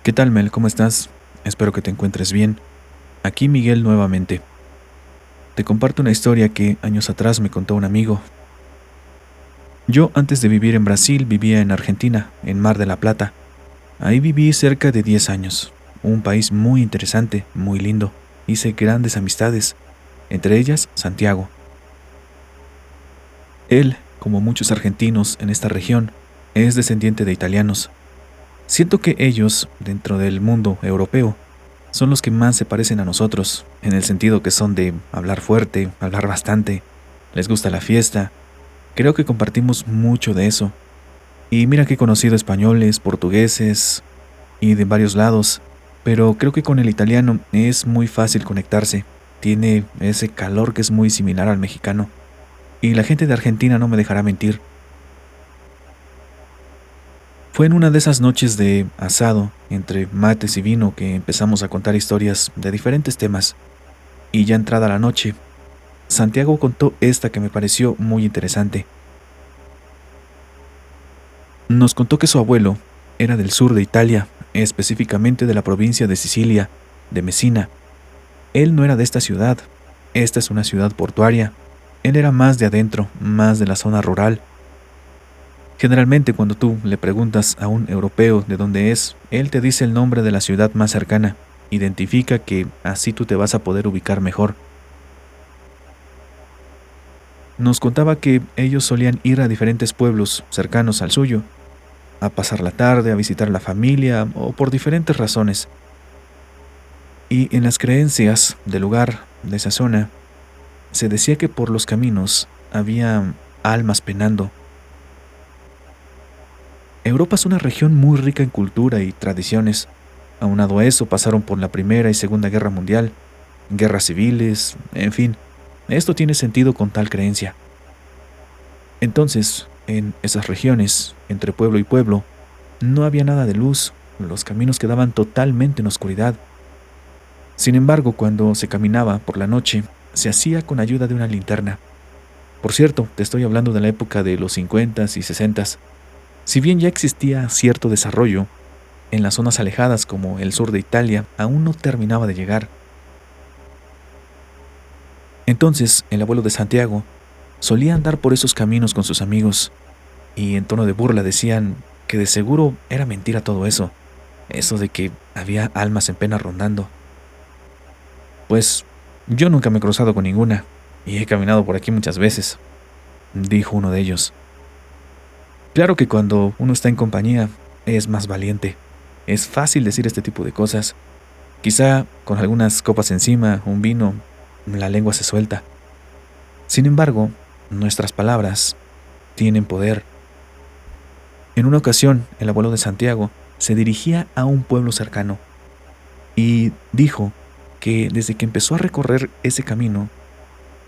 ¿Qué tal, Mel? ¿Cómo estás? Espero que te encuentres bien. Aquí Miguel nuevamente. Te comparto una historia que años atrás me contó un amigo. Yo antes de vivir en Brasil vivía en Argentina, en Mar de la Plata. Ahí viví cerca de 10 años. Un país muy interesante, muy lindo. Hice grandes amistades, entre ellas Santiago. Él, como muchos argentinos en esta región, es descendiente de italianos. Siento que ellos, dentro del mundo europeo, son los que más se parecen a nosotros, en el sentido que son de hablar fuerte, hablar bastante, les gusta la fiesta. Creo que compartimos mucho de eso. Y mira que he conocido españoles, portugueses y de varios lados, pero creo que con el italiano es muy fácil conectarse. Tiene ese calor que es muy similar al mexicano. Y la gente de Argentina no me dejará mentir. Fue en una de esas noches de asado, entre mates y vino, que empezamos a contar historias de diferentes temas. Y ya entrada la noche, Santiago contó esta que me pareció muy interesante. Nos contó que su abuelo era del sur de Italia, específicamente de la provincia de Sicilia, de Messina. Él no era de esta ciudad. Esta es una ciudad portuaria. Él era más de adentro, más de la zona rural. Generalmente cuando tú le preguntas a un europeo de dónde es, él te dice el nombre de la ciudad más cercana. Identifica que así tú te vas a poder ubicar mejor. Nos contaba que ellos solían ir a diferentes pueblos cercanos al suyo, a pasar la tarde, a visitar a la familia o por diferentes razones. Y en las creencias del lugar, de esa zona, se decía que por los caminos había almas penando. Europa es una región muy rica en cultura y tradiciones. Aunado a eso, pasaron por la Primera y Segunda Guerra Mundial, guerras civiles, en fin. Esto tiene sentido con tal creencia. Entonces, en esas regiones, entre pueblo y pueblo, no había nada de luz, los caminos quedaban totalmente en oscuridad. Sin embargo, cuando se caminaba por la noche, se hacía con ayuda de una linterna. Por cierto, te estoy hablando de la época de los 50s y 60s. Si bien ya existía cierto desarrollo, en las zonas alejadas como el sur de Italia aún no terminaba de llegar. Entonces, el abuelo de Santiago solía andar por esos caminos con sus amigos y en tono de burla decían que de seguro era mentira todo eso, eso de que había almas en pena rondando. Pues yo nunca me he cruzado con ninguna y he caminado por aquí muchas veces, dijo uno de ellos. Claro que cuando uno está en compañía es más valiente. Es fácil decir este tipo de cosas. Quizá con algunas copas encima, un vino, la lengua se suelta. Sin embargo, nuestras palabras tienen poder. En una ocasión, el abuelo de Santiago se dirigía a un pueblo cercano y dijo que desde que empezó a recorrer ese camino,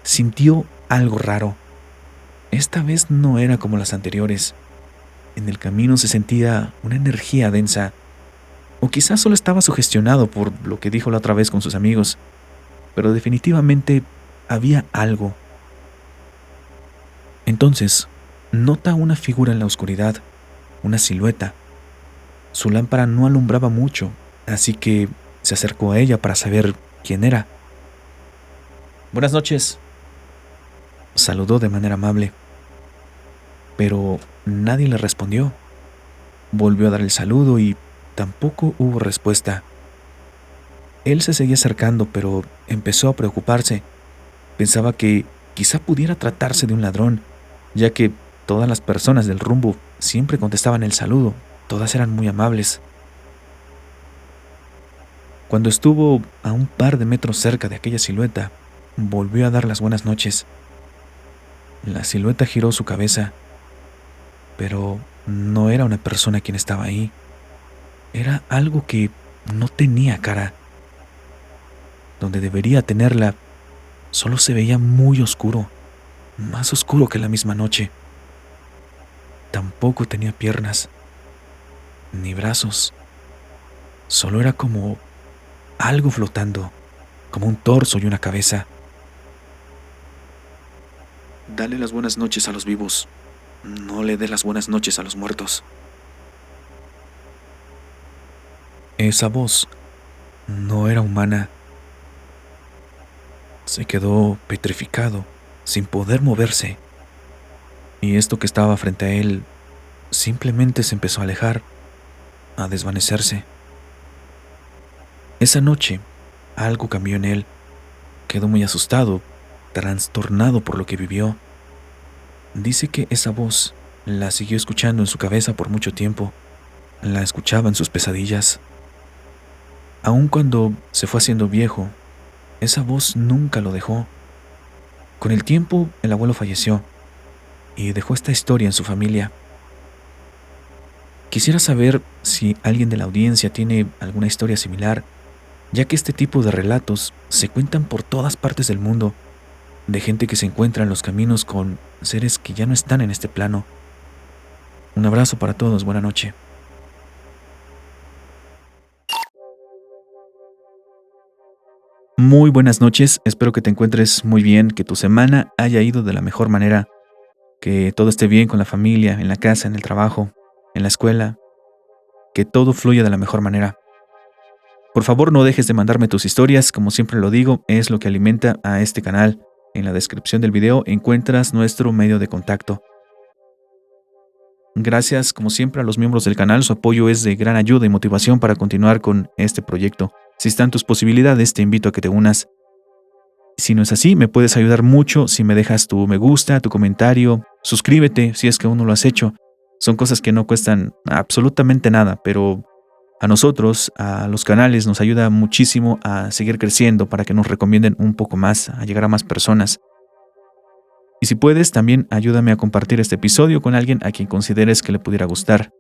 sintió algo raro. Esta vez no era como las anteriores. En el camino se sentía una energía densa, o quizás solo estaba sugestionado por lo que dijo la otra vez con sus amigos, pero definitivamente había algo. Entonces, nota una figura en la oscuridad, una silueta. Su lámpara no alumbraba mucho, así que se acercó a ella para saber quién era. Buenas noches, saludó de manera amable, pero nadie le respondió. Volvió a dar el saludo y tampoco hubo respuesta. Él se seguía acercando, pero empezó a preocuparse. Pensaba que quizá pudiera tratarse de un ladrón, ya que todas las personas del rumbo siempre contestaban el saludo, todas eran muy amables. Cuando estuvo a un par de metros cerca de aquella silueta, volvió a dar las buenas noches. La silueta giró su cabeza, pero no era una persona quien estaba ahí. Era algo que no tenía cara. Donde debería tenerla, solo se veía muy oscuro, más oscuro que la misma noche. Tampoco tenía piernas, ni brazos. Solo era como algo flotando, como un torso y una cabeza. Dale las buenas noches a los vivos, no le dé las buenas noches a los muertos. Esa voz no era humana. Se quedó petrificado, sin poder moverse, y esto que estaba frente a él simplemente se empezó a alejar, a desvanecerse. Esa noche, algo cambió en él. Quedó muy asustado, trastornado por lo que vivió. Dice que esa voz la siguió escuchando en su cabeza por mucho tiempo. La escuchaba en sus pesadillas. Aun cuando se fue haciendo viejo, esa voz nunca lo dejó. Con el tiempo, el abuelo falleció y dejó esta historia en su familia. Quisiera saber si alguien de la audiencia tiene alguna historia similar, ya que este tipo de relatos se cuentan por todas partes del mundo, de gente que se encuentra en los caminos con seres que ya no están en este plano. Un abrazo para todos, buena noche. Muy buenas noches, espero que te encuentres muy bien, que tu semana haya ido de la mejor manera, que todo esté bien con la familia, en la casa, en el trabajo, en la escuela, que todo fluya de la mejor manera. Por favor, no dejes de mandarme tus historias, como siempre lo digo, es lo que alimenta a este canal. En la descripción del video encuentras nuestro medio de contacto. Gracias, como siempre, a los miembros del canal, su apoyo es de gran ayuda y motivación para continuar con este proyecto. Si están tus posibilidades, te invito a que te unas. Si no es así, me puedes ayudar mucho si me dejas tu me gusta, tu comentario, suscríbete si es que aún no lo has hecho. Son cosas que no cuestan absolutamente nada, pero a nosotros, a los canales, nos ayuda muchísimo a seguir creciendo para que nos recomienden un poco más, a llegar a más personas. Y si puedes, también ayúdame a compartir este episodio con alguien a quien consideres que le pudiera gustar.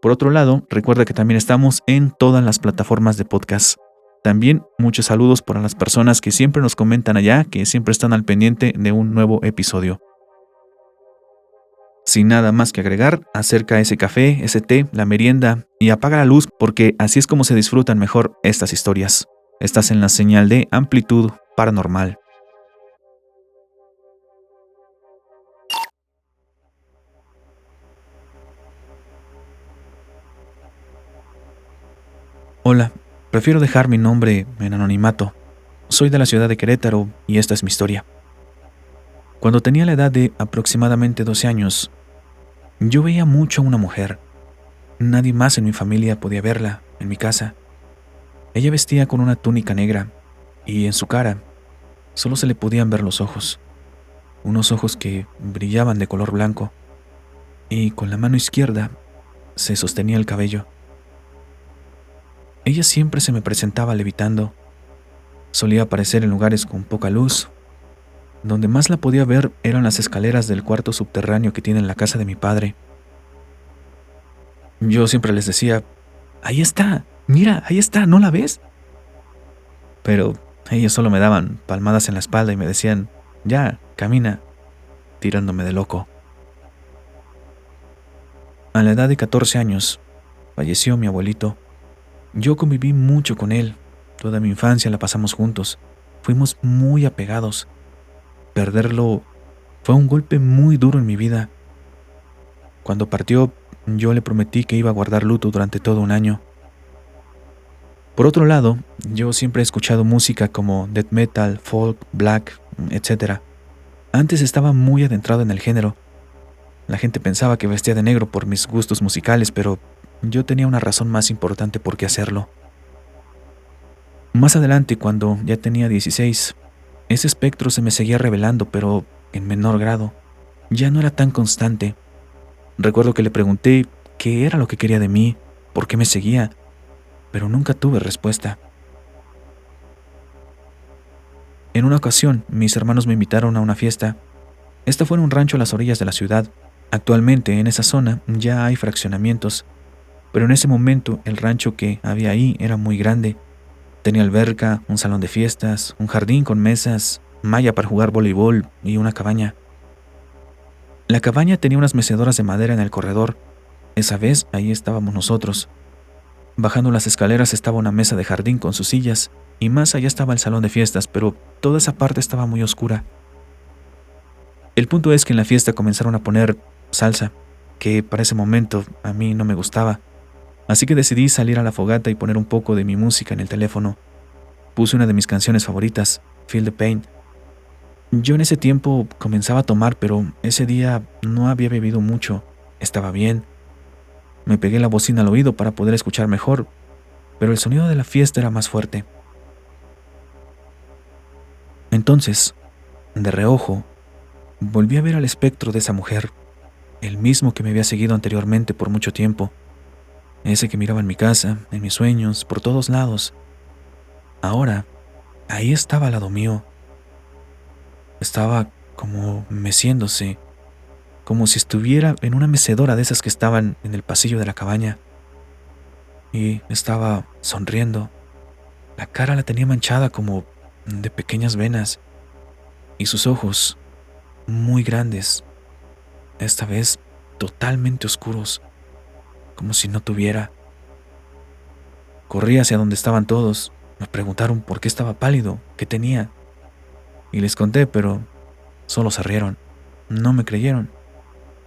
Por otro lado, recuerda que también estamos en todas las plataformas de podcast. También muchos saludos para las personas que siempre nos comentan allá, que siempre están al pendiente de un nuevo episodio. Sin nada más que agregar, acerca ese café, ese té, la merienda y apaga la luz porque así es como se disfrutan mejor estas historias. Estás en la señal de Amplitud Paranormal. Hola, prefiero dejar mi nombre en anonimato. Soy de la ciudad de Querétaro y esta es mi historia. Cuando tenía la edad de aproximadamente 12 años, yo veía mucho a una mujer. Nadie más en mi familia podía verla, en mi casa. Ella vestía con una túnica negra y en su cara solo se le podían ver los ojos, unos ojos que brillaban de color blanco, y con la mano izquierda se sostenía el cabello. Ella siempre se me presentaba levitando. Solía aparecer en lugares con poca luz. Donde más la podía ver eran las escaleras del cuarto subterráneo que tiene en la casa de mi padre. Yo siempre les decía, ahí está, mira, ahí está, ¿no la ves? Pero ellos solo me daban palmadas en la espalda y me decían, ya, camina, tirándome de loco. A la edad de 14 años, falleció mi abuelito. Yo conviví mucho con él, toda mi infancia la pasamos juntos, fuimos muy apegados. Perderlo fue un golpe muy duro en mi vida. Cuando partió, yo le prometí que iba a guardar luto durante todo un año. Por otro lado, yo siempre he escuchado música como death metal, folk, black, etc. Antes estaba muy adentrado en el género. La gente pensaba que vestía de negro por mis gustos musicales, pero yo tenía una razón más importante por qué hacerlo. Más adelante, cuando ya tenía 16, ese espectro se me seguía revelando, pero en menor grado. Ya no era tan constante. Recuerdo que le pregunté qué era lo que quería de mí, por qué me seguía, pero nunca tuve respuesta. En una ocasión, mis hermanos me invitaron a una fiesta. Esta fue en un rancho a las orillas de la ciudad. Actualmente, en esa zona ya hay fraccionamientos, pero en ese momento el rancho que había ahí era muy grande. Tenía alberca, un salón de fiestas, un jardín con mesas, malla para jugar voleibol y una cabaña. La cabaña tenía unas mecedoras de madera en el corredor. Esa vez ahí estábamos nosotros. Bajando las escaleras estaba una mesa de jardín con sus sillas, y más allá estaba el salón de fiestas, pero toda esa parte estaba muy oscura. El punto es que en la fiesta comenzaron a poner salsa, que para ese momento a mí no me gustaba. Así que decidí salir a la fogata y poner un poco de mi música en el teléfono. Puse una de mis canciones favoritas, Feel the Pain. Yo en ese tiempo comenzaba a tomar, pero ese día no había bebido mucho. Estaba bien. Me pegué la bocina al oído para poder escuchar mejor, pero el sonido de la fiesta era más fuerte. Entonces, de reojo, volví a ver al espectro de esa mujer, el mismo que me había seguido anteriormente por mucho tiempo, ese que miraba en mi casa, en mis sueños, por todos lados. Ahora, ahí estaba al lado mío. Estaba como meciéndose, como si estuviera en una mecedora de esas que estaban en el pasillo de la cabaña. Y estaba sonriendo. La cara la tenía manchada como de pequeñas venas, y sus ojos, muy grandes, esta vez totalmente oscuros, como si no tuviera. Corrí hacia donde estaban todos. Me preguntaron por qué estaba pálido, qué tenía, y les conté, pero solo se rieron. No me creyeron.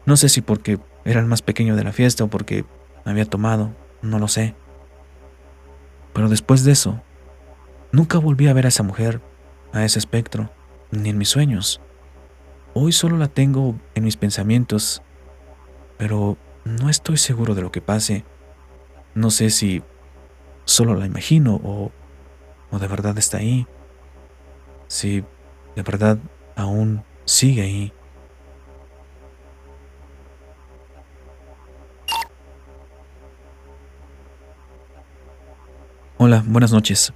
No sé si porque era el más pequeño de la fiesta o porque había tomado, no lo sé. Pero después de eso, nunca volví a ver a esa mujer, a ese espectro, ni en mis sueños. Hoy solo la tengo en mis pensamientos, pero no estoy seguro de lo que pase. No sé si solo la imagino o de verdad está ahí, si de verdad aún sigue ahí. Hola, buenas noches.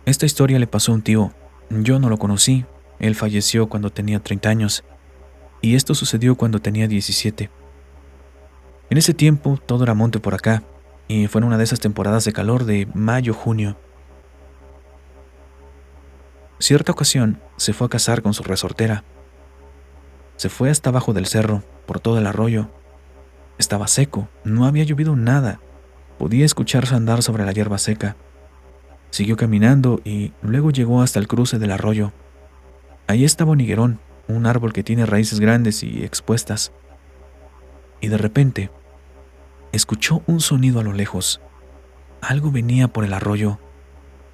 Esta historia le pasó a un tío. Yo no lo conocí. Él falleció cuando tenía 30 años y esto sucedió cuando tenía 17. En ese tiempo todo era monte por acá y fue en una de esas temporadas de calor de mayo-junio. Cierta ocasión se fue a cazar con su resortera. Se fue hasta abajo del cerro, por todo el arroyo. Estaba seco, no había llovido nada. Podía escucharse andar sobre la hierba seca. Siguió caminando y luego llegó hasta el cruce del arroyo. Ahí estaba un higuerón, un árbol que tiene raíces grandes y expuestas. Y de repente, escuchó un sonido a lo lejos. Algo venía por el arroyo.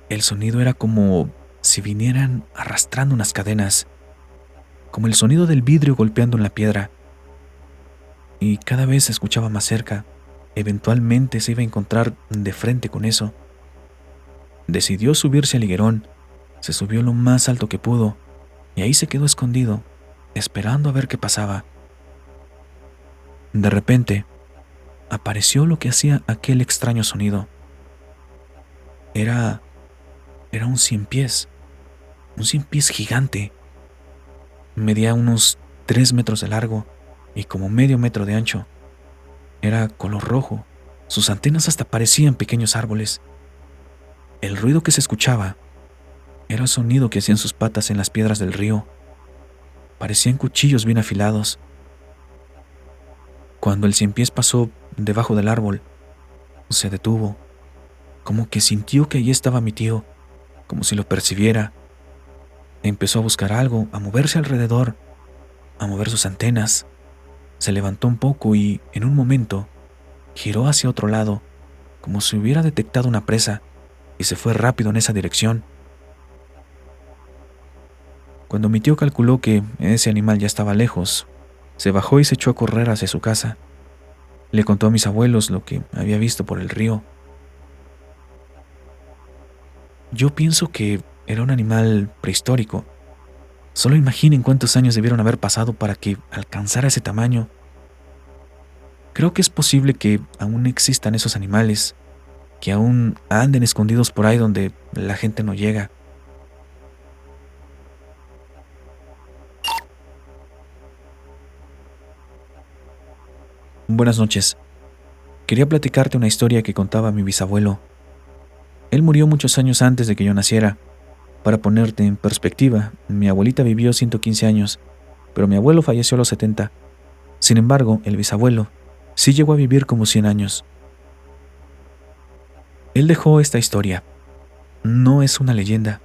El sonido era como si vinieran arrastrando unas cadenas, como el sonido del vidrio golpeando en la piedra. Y cada vez se escuchaba más cerca. Eventualmente se iba a encontrar de frente con eso. Decidió subirse al higuerón. Se subió lo más alto que pudo y ahí se quedó escondido, esperando a ver qué pasaba. De repente, apareció lo que hacía aquel extraño sonido. Era un cien pies gigante. Medía unos 3 metros de largo y como medio metro de ancho. Era color rojo. Sus antenas hasta parecían pequeños árboles. El ruido que se escuchaba era el sonido que hacían sus patas en las piedras del río. Parecían cuchillos bien afilados. Cuando el cien pies pasó debajo del árbol, se detuvo, como que sintió que allí estaba mi tío, como si lo percibiera. Empezó a buscar algo, a moverse alrededor, a mover sus antenas. Se levantó un poco y, en un momento, giró hacia otro lado, como si hubiera detectado una presa, y se fue rápido en esa dirección. Cuando mi tío calculó que ese animal ya estaba lejos, se bajó y se echó a correr hacia su casa. Le contó a mis abuelos lo que había visto por el río. Yo pienso que era un animal prehistórico. Solo imaginen cuántos años debieron haber pasado para que alcanzara ese tamaño. Creo que es posible que aún existan esos animales, que aún anden escondidos por ahí donde la gente no llega. Buenas noches. Quería platicarte una historia que contaba mi bisabuelo. Él murió muchos años antes de que yo naciera. Para ponerte en perspectiva, mi abuelita vivió 115 años, pero mi abuelo falleció a los 70. Sin embargo, el bisabuelo sí llegó a vivir como 100 años. Él dejó esta historia. No es una leyenda,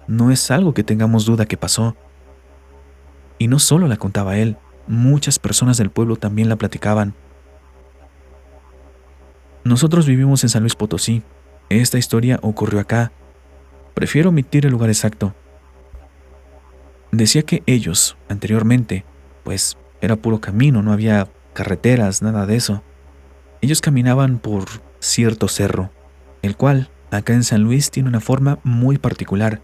no es algo que tengamos duda que pasó. Y no solo la contaba él, muchas personas del pueblo también la platicaban. Nosotros vivimos en San Luis Potosí. Esta historia ocurrió acá. Prefiero omitir el lugar exacto. Decía que ellos, anteriormente, pues era puro camino, no había carreteras, nada de eso. Ellos caminaban por cierto cerro, el cual acá en San Luis tiene una forma muy particular.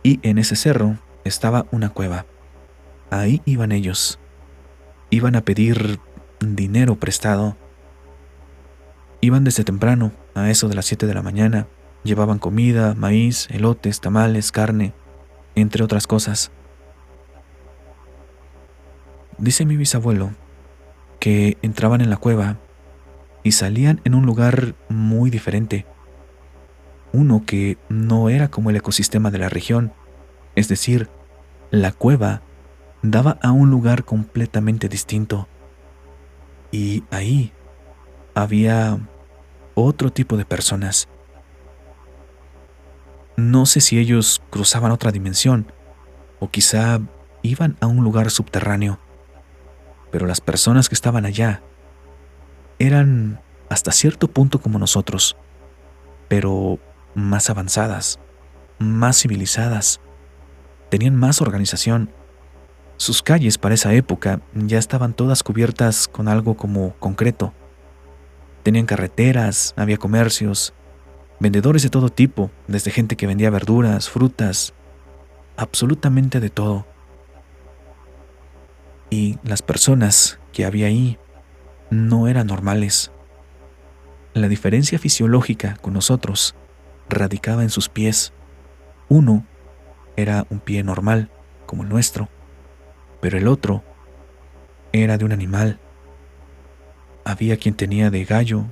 Y en ese cerro estaba una cueva. Ahí iban ellos. Iban a pedir dinero prestado. Iban desde temprano, a eso de las 7 de la mañana. Llevaban comida, maíz, elotes, tamales, carne, entre otras cosas. Dice mi bisabuelo que entraban en la cueva y salían en un lugar muy diferente. Uno que no era como el ecosistema de la región. Es decir, la cueva daba a un lugar completamente distinto. Y ahí había otro tipo de personas. No sé si ellos cruzaban otra dimensión o quizá iban a un lugar subterráneo, pero las personas que estaban allá eran hasta cierto punto como nosotros, pero más avanzadas, más civilizadas, tenían más organización. Sus calles para esa época ya estaban todas cubiertas con algo como concreto. Tenían carreteras, había comercios, vendedores de todo tipo, desde gente que vendía verduras, frutas, absolutamente de todo. Y las personas que había ahí no eran normales. La diferencia fisiológica con nosotros radicaba en sus pies. Uno era un pie normal, como el nuestro, pero el otro era de un animal. Había quien tenía de gallo,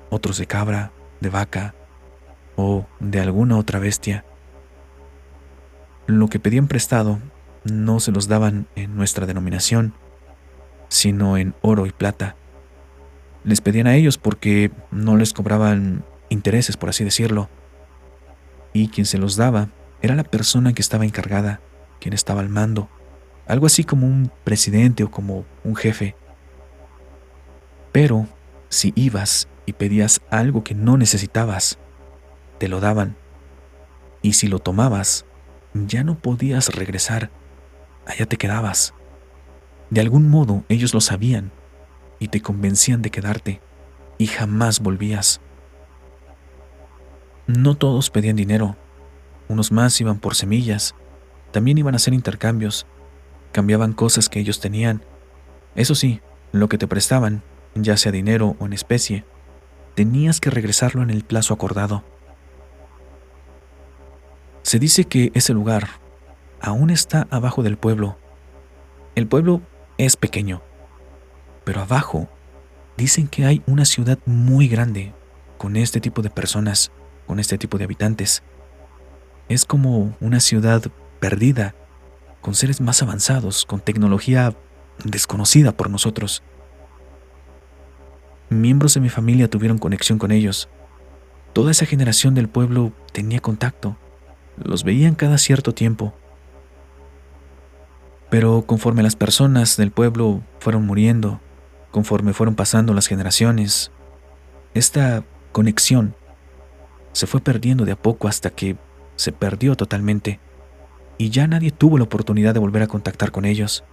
otros de cabra, de vaca o de alguna otra bestia. Lo que pedían prestado no se los daban en nuestra denominación, sino en oro y plata. Les pedían a ellos porque no les cobraban intereses, por así decirlo, y quien se los daba era la persona que estaba encargada, quien estaba al mando, algo así como un presidente o como un jefe. Pero si ibas y pedías algo que no necesitabas, te lo daban, y si lo tomabas, ya no podías regresar, allá te quedabas. De algún modo ellos lo sabían y te convencían de quedarte, y jamás volvías. No todos pedían dinero, unos más iban por semillas, también iban a hacer intercambios, cambiaban cosas que ellos tenían. Eso sí, lo que te prestaban, ya sea dinero o en especie, tenías que regresarlo en el plazo acordado. Se dice que ese lugar aún está abajo del pueblo. El pueblo es pequeño, pero abajo dicen que hay una ciudad muy grande con este tipo de personas, con este tipo de habitantes. Es como una ciudad perdida, con seres más avanzados, con tecnología desconocida por nosotros. Miembros de mi familia tuvieron conexión con ellos. Toda esa generación del pueblo tenía contacto. Los veían cada cierto tiempo. Pero conforme las personas del pueblo fueron muriendo, conforme fueron pasando las generaciones, esta conexión se fue perdiendo de a poco hasta que se perdió totalmente y ya nadie tuvo la oportunidad de volver a contactar con ellos.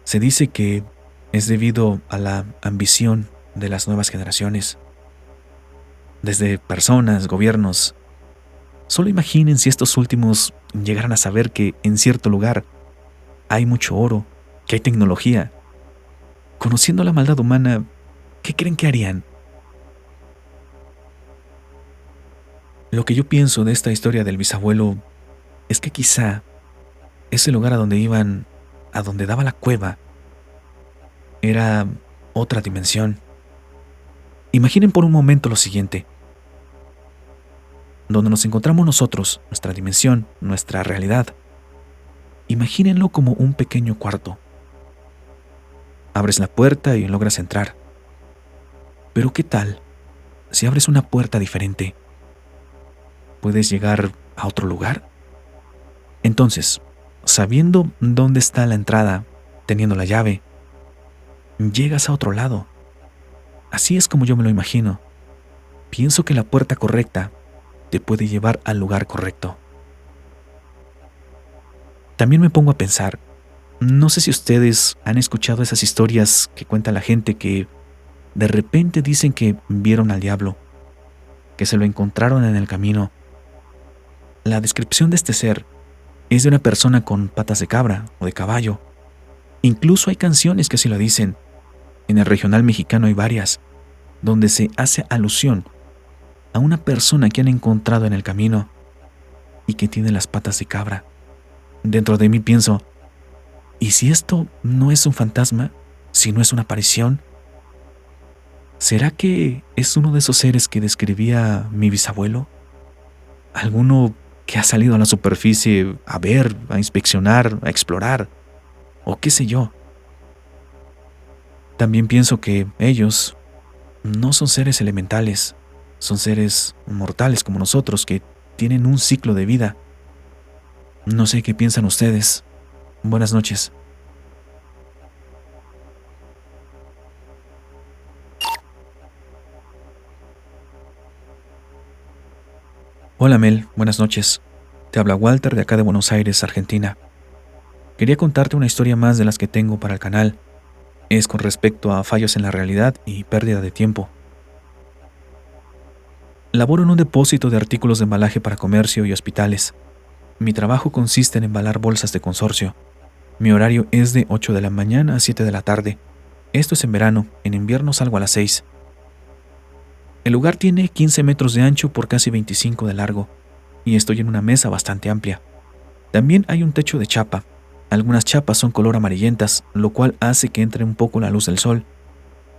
Se dice que es debido a la ambición de las nuevas generaciones, desde personas, gobiernos. Solo imaginen si estos últimos llegaran a saber que en cierto lugar hay mucho oro, que hay tecnología. Conociendo la maldad humana, ¿qué creen que harían? Lo que yo pienso de esta historia del bisabuelo es que quizá ese lugar a donde iban, a donde daba la cueva, era otra dimensión. Imaginen por un momento lo siguiente. Donde nos encontramos nosotros, nuestra dimensión, nuestra realidad. Imagínenlo como un pequeño cuarto. Abres la puerta y logras entrar. Pero ¿qué tal si abres una puerta diferente? ¿Puedes llegar a otro lugar? Entonces, sabiendo dónde está la entrada, teniendo la llave, llegas a otro lado. Así es como yo me lo imagino. Pienso que la puerta correcta te puede llevar al lugar correcto. También me pongo a pensar, no sé si ustedes han escuchado esas historias que cuenta la gente que de repente dicen que vieron al diablo, que se lo encontraron en el camino. La descripción de este ser es de una persona con patas de cabra o de caballo. Incluso hay canciones que así lo dicen. En el regional mexicano hay varias, donde se hace alusión a una persona que han encontrado en el camino y que tiene las patas de cabra. Dentro de mí pienso, ¿y si esto no es un fantasma? ¿Si no es una aparición? ¿Será que es uno de esos seres que describía mi bisabuelo? ¿Alguno que ha salido a la superficie a ver, a inspeccionar, a explorar? O qué sé yo. También pienso que ellos no son seres elementales, son seres mortales como nosotros que tienen un ciclo de vida. No sé qué piensan ustedes. Buenas noches. Hola Mel, buenas noches. Te habla Walter de acá de Buenos Aires, Argentina. Quería contarte una historia más de las que tengo para el canal. Es con respecto a fallos en la realidad y pérdida de tiempo. Laboro en un depósito de artículos de embalaje para comercio y hospitales. Mi trabajo consiste en embalar bolsas de consorcio. Mi horario es de 8 de la mañana a 7 de la tarde. Esto es en verano, en invierno salgo a las 6. El lugar tiene 15 metros de ancho por casi 25 de largo, y estoy en una mesa bastante amplia. También hay un techo de chapa. Algunas chapas son color amarillentas, lo cual hace que entre un poco la luz del sol.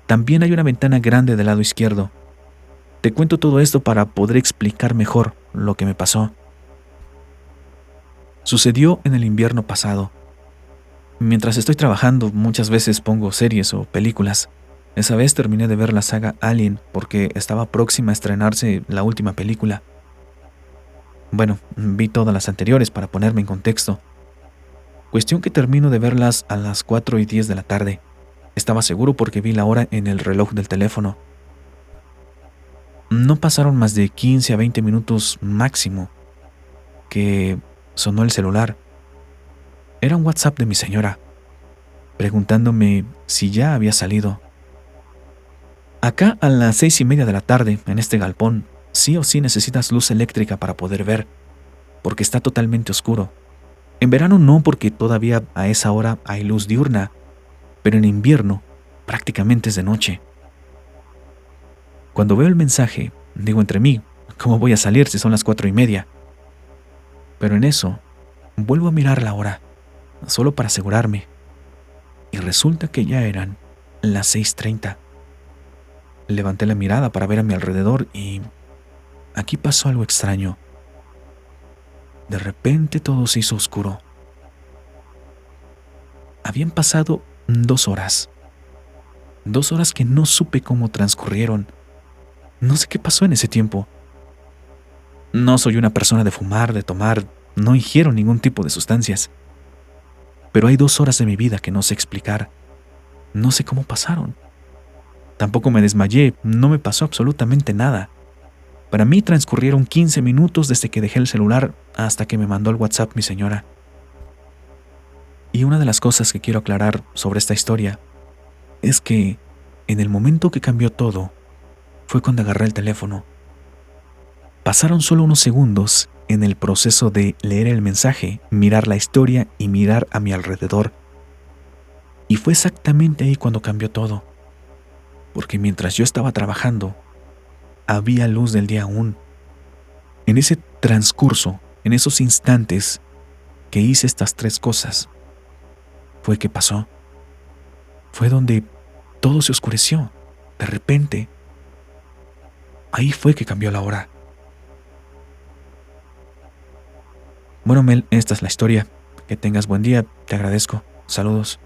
También hay una ventana grande del lado izquierdo. Te cuento todo esto para poder explicar mejor lo que me pasó. Sucedió en el invierno pasado. Mientras estoy trabajando, muchas veces pongo series o películas. Esa vez terminé de ver la saga Alien porque estaba próxima a estrenarse la última película. Bueno, vi todas las anteriores para ponerme en contexto. Cuestión que termino de verlas a las 4:10 de la tarde. Estaba seguro porque vi la hora en el reloj del teléfono. No pasaron más de 15 a 20 minutos máximo que sonó el celular. Era un WhatsApp de mi señora, preguntándome si ya había salido. Acá a las 6:30 de la tarde, en este galpón, sí o sí necesitas luz eléctrica para poder ver, porque está totalmente oscuro. En verano no, porque todavía a esa hora hay luz diurna, pero en invierno prácticamente es de noche. Cuando veo el mensaje, digo entre mí, ¿cómo voy a salir si son las 4:30? Pero en eso, vuelvo a mirar la hora, solo para asegurarme, y resulta que ya eran las 6:30. Levanté la mirada para ver a mi alrededor y aquí pasó algo extraño. De repente todo se hizo oscuro. Habían pasado 2 horas. 2 horas que no supe cómo transcurrieron. No sé qué pasó en ese tiempo. No soy una persona de fumar, de tomar, no ingiero ningún tipo de sustancias. Pero hay 2 horas de mi vida que no sé explicar. No sé cómo pasaron. Tampoco me desmayé, no me pasó absolutamente nada. Para mí transcurrieron 15 minutos desde que dejé el celular hasta que me mandó el WhatsApp mi señora. Y una de las cosas que quiero aclarar sobre esta historia es que en el momento que cambió todo fue cuando agarré el teléfono. Pasaron solo unos segundos en el proceso de leer el mensaje, mirar la historia y mirar a mi alrededor. Y fue exactamente ahí cuando cambió todo. Porque mientras yo estaba trabajando, había luz del día aún. En ese transcurso, en esos instantes que hice estas 3 cosas, fue que pasó. Fue donde todo se oscureció. De repente, ahí fue que cambió la hora. Bueno, Mel, esta es la historia. Que tengas buen día, te agradezco. Saludos.